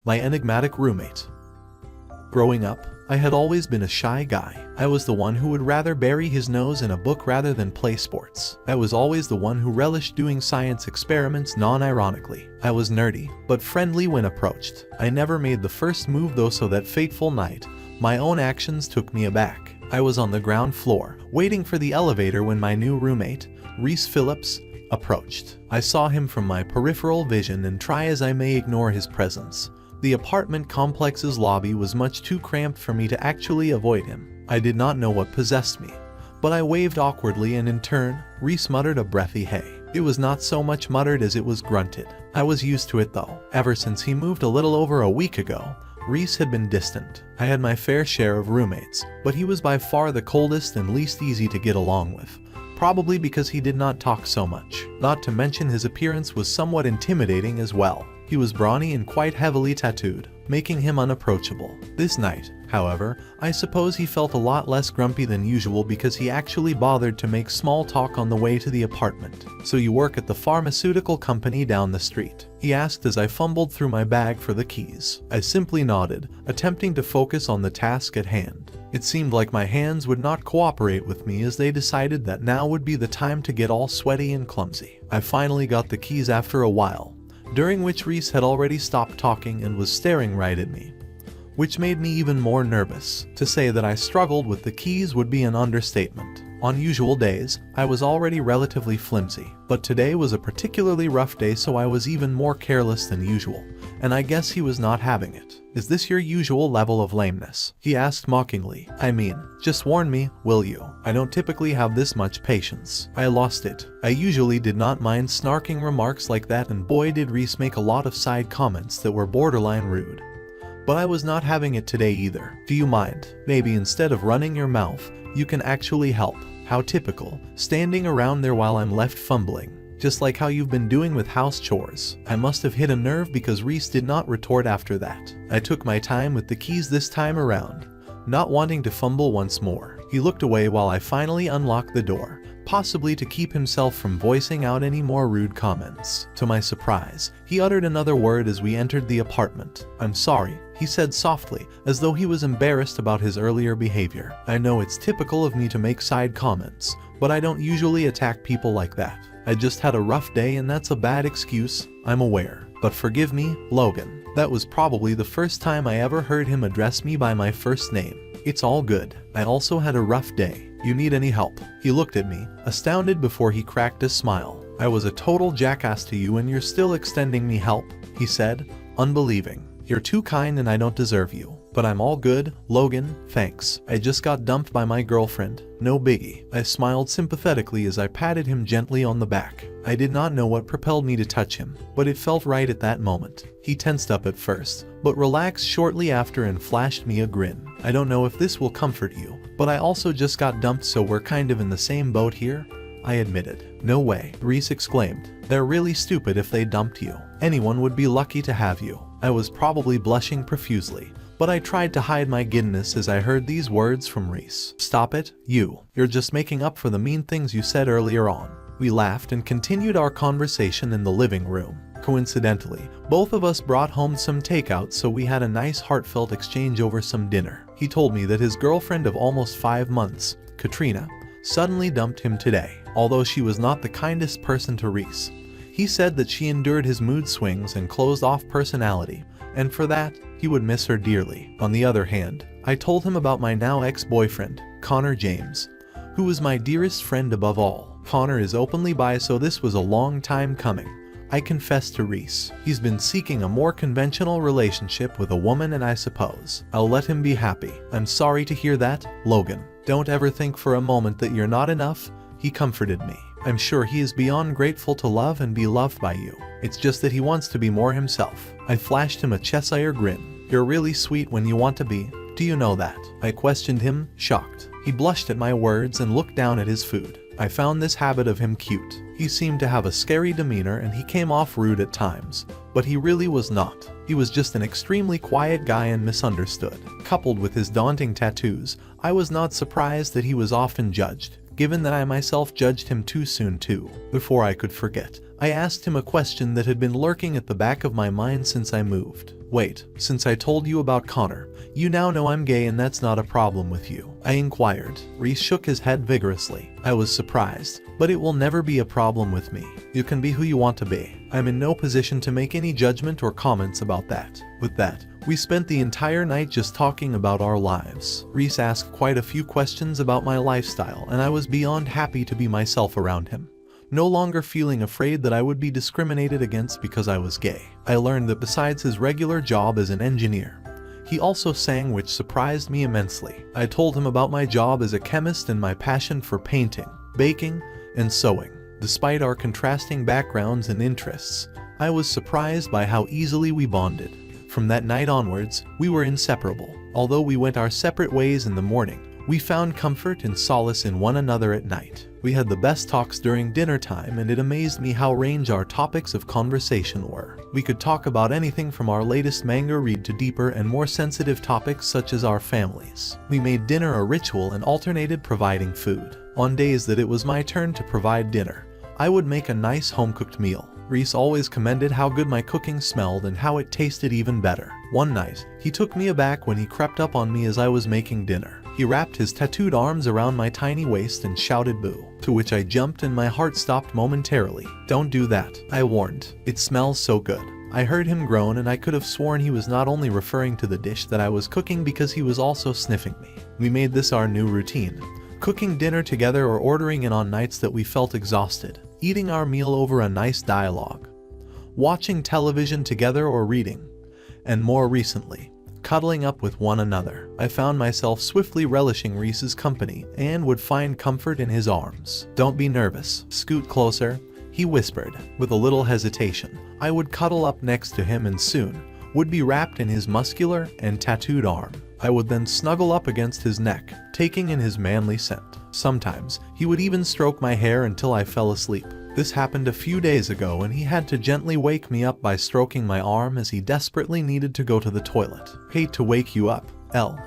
My enigmatic roommate. Growing up, I had always been a shy guy. I was the one who would rather bury his nose in a book rather than play sports. I was always the one who relished doing science experiments non-ironically. I was nerdy, but friendly when approached. I never made the first move though, so that fateful night, my own actions took me aback. I was on the ground floor, waiting for the elevator when my new roommate, Reece Phillips, approached. I saw him from my peripheral vision, and try as I may ignore his presence, the apartment complex's lobby was much too cramped for me to actually avoid him. I did not know what possessed me, but I waved awkwardly, and in turn, Reece muttered a breathy hey. It was not so much muttered as it was grunted. I was used to it though. Ever since he moved a little over a week ago, Reece had been distant. I had my fair share of roommates, but he was by far the coldest and least easy to get along with. Probably because he did not talk so much. Not to mention his appearance was somewhat intimidating as well. He was brawny and quite heavily tattooed, making him unapproachable. This night, however, I suppose he felt a lot less grumpy than usual because he actually bothered to make small talk on the way to the apartment. "So you work at the pharmaceutical company down the street?" he asked as I fumbled through my bag for the keys. I simply nodded, attempting to focus on the task at hand. It seemed like my hands would not cooperate with me, as they decided that now would be the time to get all sweaty and clumsy. I finally got the keys after a while, during which Reece had already stopped talking and was staring right at me, which made me even more nervous. To say that I struggled with the keys would be an understatement. On usual days, I was already relatively flimsy, but today was a particularly rough day, so I was even more careless than usual, and I guess he was not having it. "Is this your usual level of lameness?" he asked mockingly. "I mean, just warn me, will you? I don't typically have this much patience." I lost it. I usually did not mind snarking remarks like that, and boy did Reece make a lot of side comments that were borderline rude. But I was not having it today either. "Do you mind? Maybe instead of running your mouth, you can actually help." How typical, standing around there while I'm left fumbling. "Just like how you've been doing with house chores." I must have hit a nerve because Reece did not retort after that. I took my time with the keys this time around, not wanting to fumble once more. He looked away while I finally unlocked the door, possibly to keep himself from voicing out any more rude comments. To my surprise, he uttered another word as we entered the apartment. "I'm sorry," he said softly, as though he was embarrassed about his earlier behavior. I know it's typical of me to make side comments, but I don't usually attack people like that. I just had a rough day, and that's a bad excuse, I'm aware. But forgive me, Logan." That was probably the first time I ever heard him address me by my first name. "It's all good. I also had a rough day. You need any help?" He looked at me, astounded, before he cracked a smile. "I was a total jackass to you and you're still extending me help," he said, unbelieving. "You're too kind and I don't deserve you. But I'm all good, Logan, thanks. I just got dumped by my girlfriend. No biggie." I smiled sympathetically as I patted him gently on the back. I did not know what propelled me to touch him, but it felt right at that moment. He tensed up at first, but relaxed shortly after and flashed me a grin. "I don't know if this will comfort you, but I also just got dumped, so we're kind of in the same boat here," I admitted. "No way," Reece exclaimed. "They're really stupid if they dumped you. Anyone would be lucky to have you." I was probably blushing profusely, but I tried to hide my giddiness as I heard these words from Reece. "Stop it, you're just making up for the mean things you said earlier on." We laughed and continued our conversation in the living room. Coincidentally, both of us brought home some takeout, so we had a nice heartfelt exchange over some dinner. He told me that his girlfriend of almost 5 months, Katrina, suddenly dumped him today. Although she was not the kindest person to Reece, he said that she endured his mood swings and closed-off personality, and for that, he would miss her dearly. On the other hand, I told him about my now ex-boyfriend, Connor James, who was my dearest friend above all. Connor is openly bi, so this was a long time coming, I confessed to Reece. He's been seeking a more conventional relationship with a woman, and I suppose I'll let him be happy. "I'm sorry to hear that, Logan. Don't ever think for a moment that you're not enough," he comforted me. "I'm sure he is beyond grateful to love and be loved by you. It's just that he wants to be more himself." I flashed him a Cheshire grin. "You're really sweet when you want to be. Do you know that?" I questioned him, shocked. He blushed at my words and looked down at his food. I found this habit of him cute. He seemed to have a scary demeanor and he came off rude at times, but he really was not. He was just an extremely quiet guy and misunderstood. Coupled with his daunting tattoos, I was not surprised that he was often judged, given that I myself judged him too soon too. Before I could forget, I asked him a question that had been lurking at the back of my mind since I moved. Wait, since I told you about Connor, you now know I'm gay and that's not a problem with you? I inquired. Reece shook his head vigorously. I was surprised, but it will never be a problem with me. You can be who you want to be. I'm in no position to make any judgment or comments about that. With that, we spent the entire night just talking about our lives. Reece asked quite a few questions about my lifestyle, and I was beyond happy to be myself around him. No longer feeling afraid that I would be discriminated against because I was gay. I learned that besides his regular job as an engineer, he also sang, which surprised me immensely. I told him about my job as a chemist and my passion for painting, baking, and sewing. Despite our contrasting backgrounds and interests, I was surprised by how easily we bonded. From that night onwards, we were inseparable. Although we went our separate ways in the morning, we found comfort and solace in one another at night. We had the best talks during dinner time, and it amazed me how range our topics of conversation were. We could talk about anything from our latest manga read to deeper and more sensitive topics such as our families. We made dinner a ritual and alternated providing food. On days that it was my turn to provide dinner, I would make a nice home-cooked meal. Reece always commended how good my cooking smelled and how it tasted even better. One night, he took me aback when he crept up on me as I was making dinner. He wrapped his tattooed arms around my tiny waist and shouted boo, to which I jumped and my heart stopped momentarily. Don't do that, I warned. It smells so good. I heard him groan, and I could have sworn he was not only referring to the dish that I was cooking because he was also sniffing me. We made this our new routine, cooking dinner together or ordering in on nights that we felt exhausted, eating our meal over a nice dialogue, watching television together or reading, and more recently, cuddling up with one another. I found myself swiftly relishing Reece's company and would find comfort in his arms. Don't be nervous. Scoot closer, he whispered. With a little hesitation, I would cuddle up next to him and soon would be wrapped in his muscular and tattooed arm. I would then snuggle up against his neck, taking in his manly scent. Sometimes, he would even stroke my hair until I fell asleep. This happened a few days ago, and he had to gently wake me up by stroking my arm as he desperately needed to go to the toilet. Hate to wake you up,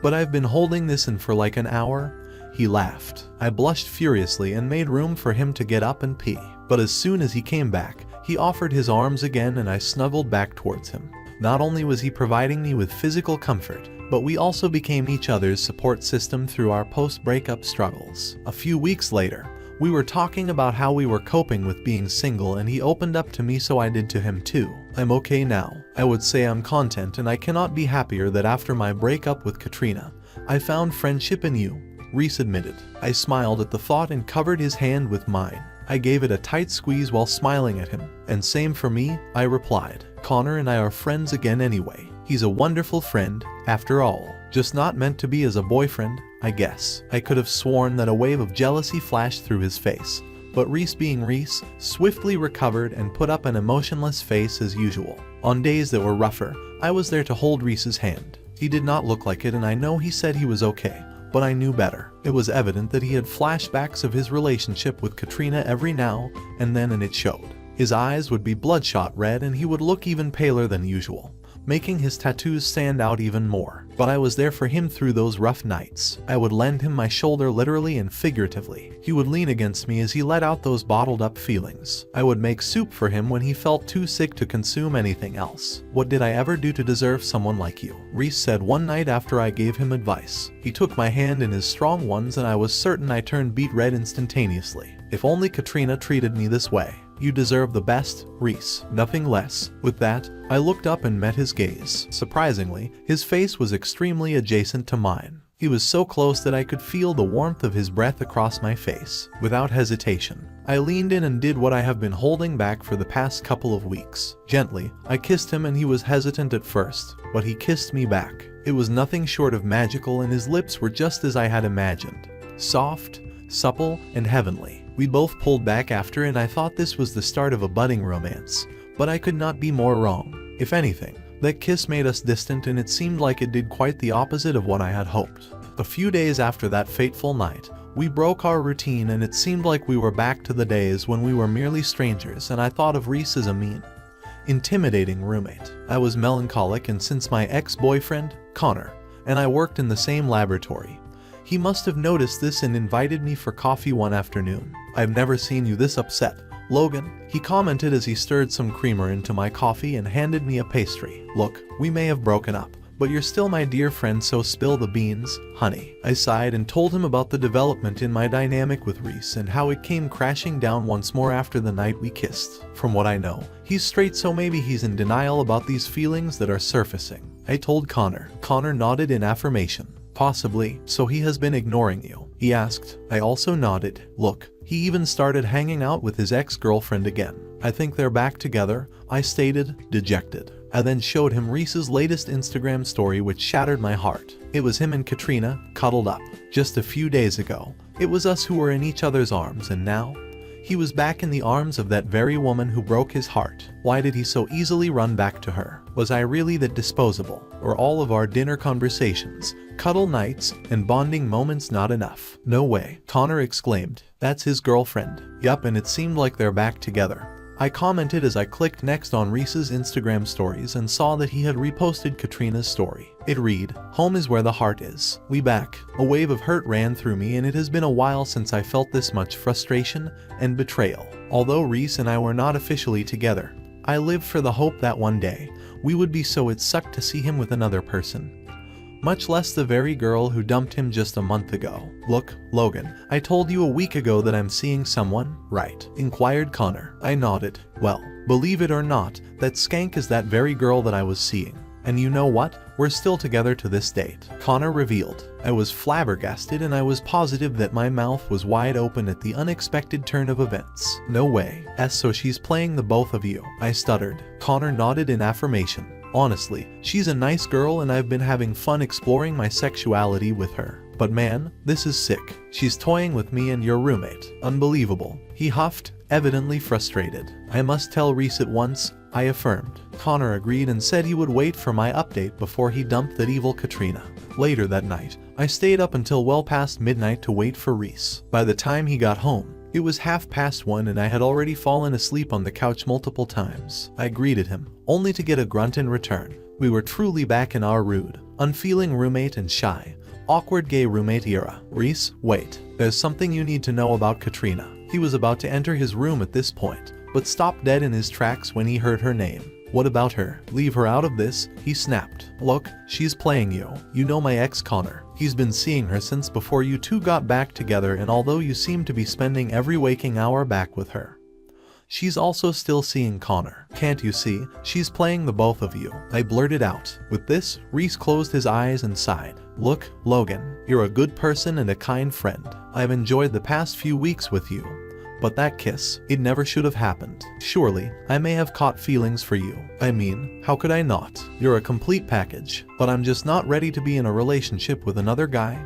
but I've been holding this in for like an hour. He laughed. I blushed furiously and made room for him to get up and pee. But as soon as he came back, he offered his arms again and I snuggled back towards him. Not only was he providing me with physical comfort, but we also became each other's support system through our post-breakup struggles. A few weeks later, we were talking about how we were coping with being single, and he opened up to me, so I did to him too. I'm okay now. I would say I'm content, and I cannot be happier that after my breakup with Katrina, I found friendship in you, Reece admitted. I smiled at the thought and covered his hand with mine. I gave it a tight squeeze while smiling at him. And same for me, I replied. Connor and I are friends again anyway. He's a wonderful friend, after all. Just not meant to be as a boyfriend, I guess. I could have sworn that a wave of jealousy flashed through his face, but Reece, being Reece, swiftly recovered and put up an emotionless face as usual. On days that were rougher, I was there to hold Reece's hand. He did not look like it, and I know he said he was okay, but I knew better. It was evident that he had flashbacks of his relationship with Katrina every now and then, and it showed. His eyes would be bloodshot red and he would look even paler than usual, making his tattoos stand out even more. But I was there for him through those rough nights. I would lend him my shoulder literally and figuratively. He would lean against me as he let out those bottled up feelings. I would make soup for him when he felt too sick to consume anything else. What did I ever do to deserve someone like you? Reece said one night after I gave him advice. He took my hand in his strong ones and I was certain I turned beet red instantaneously. If only Katrina treated me this way. You deserve the best, Reece. Nothing less. With that, I looked up and met his gaze. Surprisingly, his face was extremely adjacent to mine. He was so close that I could feel the warmth of his breath across my face. Without hesitation, I leaned in and did what I have been holding back for the past couple of weeks. Gently, I kissed him and he was hesitant at first, but he kissed me back. It was nothing short of magical and his lips were just as I had imagined. Soft, supple, and heavenly. We both pulled back after and I thought this was the start of a budding romance, but I could not be more wrong. If anything, that kiss made us distant and it seemed like it did quite the opposite of what I had hoped. A few days after that fateful night, we broke our routine and it seemed like we were back to the days when we were merely strangers, and I thought of Reece as a mean, intimidating roommate. I was melancholic, and since my ex-boyfriend, Connor, and I worked in the same laboratory, he must have noticed this and invited me for coffee one afternoon. I've never seen you this upset, Logan," he commented as he stirred some creamer into my coffee and handed me a pastry. "Look, we may have broken up, but you're still my dear friend, so spill the beans, honey." I sighed and told him about the development in my dynamic with Reece and how it came crashing down once more after the night we kissed. From what I know, he's straight, so maybe he's in denial about these feelings that are surfacing, I told Connor. Connor nodded in affirmation. "Possibly, so he has been ignoring you?" he asked. I also nodded. "Look, he even started hanging out with his ex-girlfriend again. I think they're back together," I stated, dejected. I then showed him Reece's latest Instagram story, which shattered my heart. It was him and Katrina, cuddled up. Just a few days ago, it was us who were in each other's arms, and now he was back in the arms of that very woman who broke his heart. Why did he so easily run back to her? Was I really that disposable? Or all of our dinner conversations, cuddle nights, and bonding moments not enough? "No way," Connor exclaimed. "That's his girlfriend." "Yup, and it seemed like they're back together," I commented as I clicked next on Reece's Instagram stories and saw that he had reposted Katrina's story. It read, "Home is where the heart is. We back." A wave of hurt ran through me, and it has been a while since I felt this much frustration and betrayal. Although Reece and I were not officially together, I lived for the hope that one day we would be, so it sucked to see him with another person, much less the very girl who dumped him just a month ago. "Look, Logan, I told you a week ago that I'm seeing someone, right?" inquired Connor. I nodded. "Well, believe it or not, that skank is that very girl that I was seeing. And you know what? We're still together to this date," Connor revealed. I was flabbergasted, and I was positive that my mouth was wide open at the unexpected turn of events. "No way. So she's playing the both of you," I stuttered. Connor nodded in affirmation. "Honestly, she's a nice girl, and I've been having fun exploring my sexuality with her. But man, this is sick. She's toying with me and your roommate. Unbelievable," he huffed, evidently frustrated. "I must tell Reece at once," I affirmed. Connor agreed and said he would wait for my update before he dumped that evil Katrina. Later that night, I stayed up until well past midnight to wait for Reece. By the time he got home, it was 1:30, and I had already fallen asleep on the couch multiple times. I greeted him, only to get a grunt in return. We were truly back in our rude, unfeeling roommate and shy, awkward gay roommate era. "Reece, wait. There's something you need to know about Katrina." He was about to enter his room at this point, but stopped dead in his tracks when he heard her name. "What about her? Leave her out of this," he snapped. "Look, she's playing you. You know my ex Connor. He's been seeing her since before you two got back together, and although you seem to be spending every waking hour back with her, she's also still seeing Connor. Can't you see? She's playing the both of you," I blurted out. With this, Reece closed his eyes and sighed. "Look, Logan, you're a good person and a kind friend. I've enjoyed the past few weeks with you. But that kiss, it never should have happened. Surely, I may have caught feelings for you. I mean, how could I not? You're a complete package. But I'm just not ready to be in a relationship with another guy,"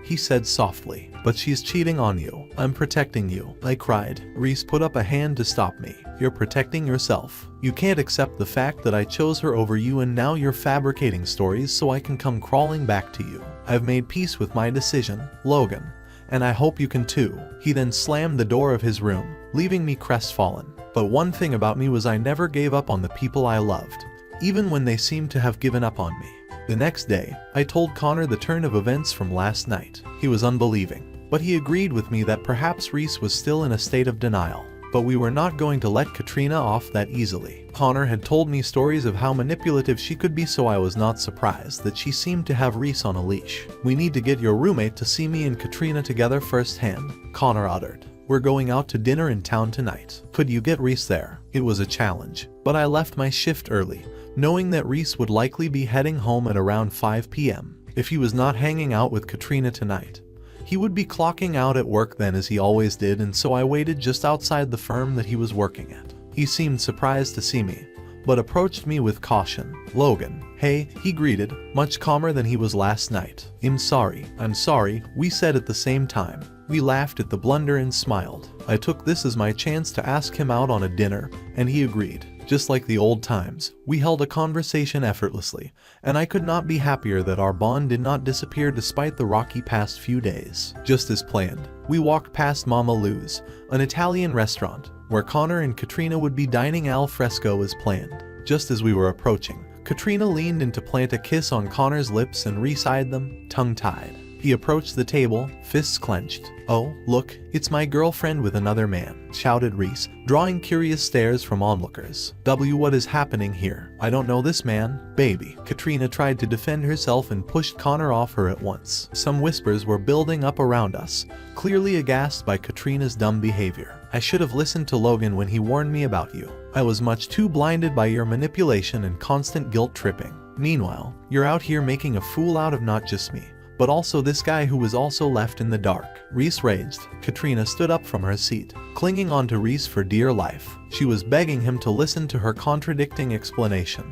he said softly. "But she's cheating on you. I'm protecting you," I cried. Reece put up a hand to stop me. "You're protecting yourself. You can't accept the fact that I chose her over you, and now you're fabricating stories so I can come crawling back to you. I've made peace with my decision, Logan, and I hope you can too." He then slammed the door of his room, leaving me crestfallen. But one thing about me was I never gave up on the people I loved, even when they seemed to have given up on me. The next day, I told Connor the turn of events from last night. He was unbelieving, but he agreed with me that perhaps Reece was still in a state of denial. But we were not going to let Katrina off that easily. Connor had told me stories of how manipulative she could be, so I was not surprised that she seemed to have Reece on a leash. "We need to get your roommate to see me and Katrina together firsthand," Connor uttered. "We're going out to dinner in town tonight. Could you get Reece there?" It was a challenge, but I left my shift early, knowing that Reece would likely be heading home at around 5 p.m. If he was not hanging out with Katrina tonight, he would be clocking out at work then, as he always did, and so I waited just outside the firm that he was working at. He seemed surprised to see me, but approached me with caution. "Logan, hey," he greeted, much calmer than he was last night. I'm sorry," we said at the same time. We laughed at the blunder and smiled. I took this as my chance to ask him out on a dinner, and he agreed. Just like the old times, we held a conversation effortlessly, and I could not be happier that our bond did not disappear despite the rocky past few days. Just as planned, we walked past Mama Lou's, an Italian restaurant, where Connor and Katrina would be dining al fresco as planned. Just as we were approaching, Katrina leaned in to plant a kiss on Connor's lips, and Reece eyed them, tongue-tied. He approached the table, fists clenched. "Oh, look, it's my girlfriend with another man," shouted Reece, drawing curious stares from onlookers. What is happening here? I don't know this man, baby." Katrina tried to defend herself and pushed Connor off her at once. Some whispers were building up around us, clearly aghast by Katrina's dumb behavior. "I should have listened to Logan when he warned me about you. I was much too blinded by your manipulation and constant guilt tripping. Meanwhile, you're out here making a fool out of not just me, but also this guy who was also left in the dark." Reece raged. Katrina stood up from her seat, clinging onto Reece for dear life. She was begging him to listen to her contradicting explanation.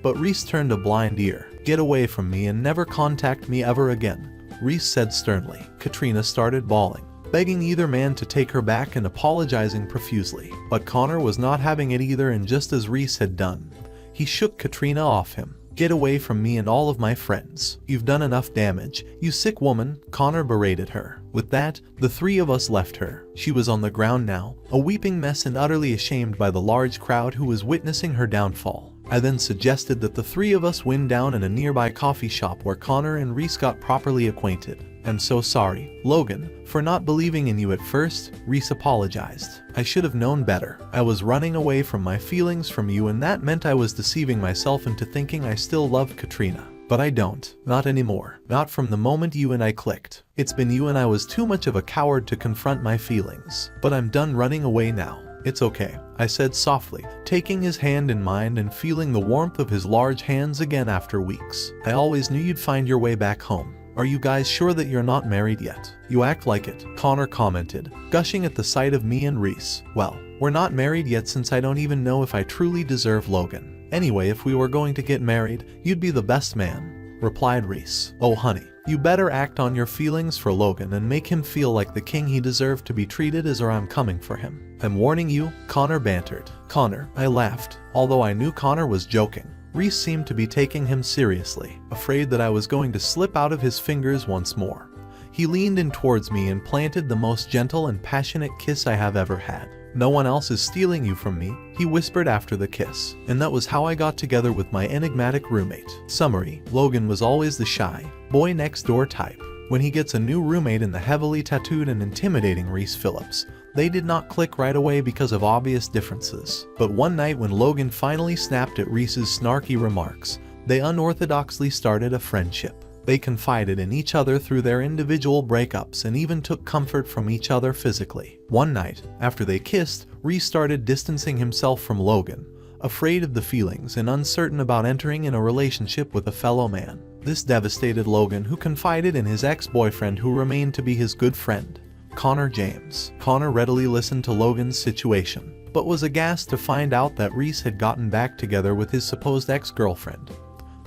But Reece turned a blind ear. "Get away from me and never contact me ever again," Reece said sternly. Katrina started bawling, begging either man to take her back and apologizing profusely. But Connor was not having it either, and just as Reece had done, he shook Katrina off him. "Get away from me and all of my friends. You've done enough damage, you sick woman," Connor berated her. With that, the three of us left her. She was on the ground now, a weeping mess and utterly ashamed by the large crowd who was witnessing her downfall. I then suggested that the three of us wind down in a nearby coffee shop where Connor and Reece got properly acquainted. "I'm so sorry, Logan, for not believing in you at first," Reece apologized. "I should have known better. I was running away from my feelings from you, and that meant I was deceiving myself into thinking I still loved Katrina. But I don't. Not anymore. Not from the moment you and I clicked. It's been you, and I was too much of a coward to confront my feelings. But I'm done running away now. It's okay," I said softly, taking his hand in mine and feeling the warmth of his large hands again after weeks. "I always knew you'd find your way back home. Are you guys sure that you're not married yet?" "You act like it," Connor commented, gushing at the sight of me and Reece. "Well, we're not married yet since I don't even know if I truly deserve Logan. Anyway, if we were going to get married, you'd be the best man," replied Reece. "Oh honey, you better act on your feelings for Logan and make him feel like the king he deserved to be treated as, or I'm coming for him. I'm warning you," Connor bantered. "Connor," I laughed, although I knew Connor was joking. Reece seemed to be taking him seriously, afraid that I was going to slip out of his fingers once more. He leaned in towards me and planted the most gentle and passionate kiss I have ever had. "No one else is stealing you from me," he whispered after the kiss. And that was how I got together with my enigmatic roommate. Summary: Logan was always the shy, boy next door type. When he gets a new roommate in the heavily tattooed and intimidating Reece Phillips, they did not click right away because of obvious differences. But one night when Logan finally snapped at Reece's snarky remarks, they unorthodoxly started a friendship. They confided in each other through their individual breakups and even took comfort from each other physically. One night, after they kissed, Reece started distancing himself from Logan, afraid of the feelings and uncertain about entering in a relationship with a fellow man. This devastated Logan, who confided in his ex-boyfriend who remained to be his good friend, Connor James. Connor readily listened to Logan's situation, but was aghast to find out that Reece had gotten back together with his supposed ex-girlfriend,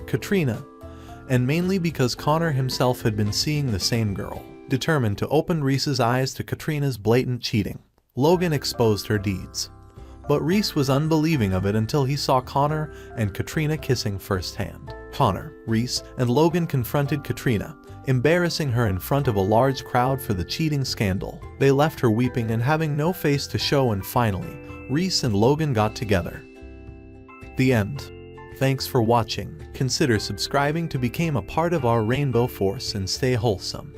Katrina, and mainly because Connor himself had been seeing the same girl. Determined to open Reece's eyes to Katrina's blatant cheating, Logan exposed her deeds. But Reece was unbelieving of it until he saw Connor and Katrina kissing firsthand. Connor, Reece, and Logan confronted Katrina, embarrassing her in front of a large crowd for the cheating scandal. They left her weeping and having no face to show, and finally, Reece and Logan got together. The end. Thanks for watching. Consider subscribing to become a part of our Rainbow Force and stay wholesome.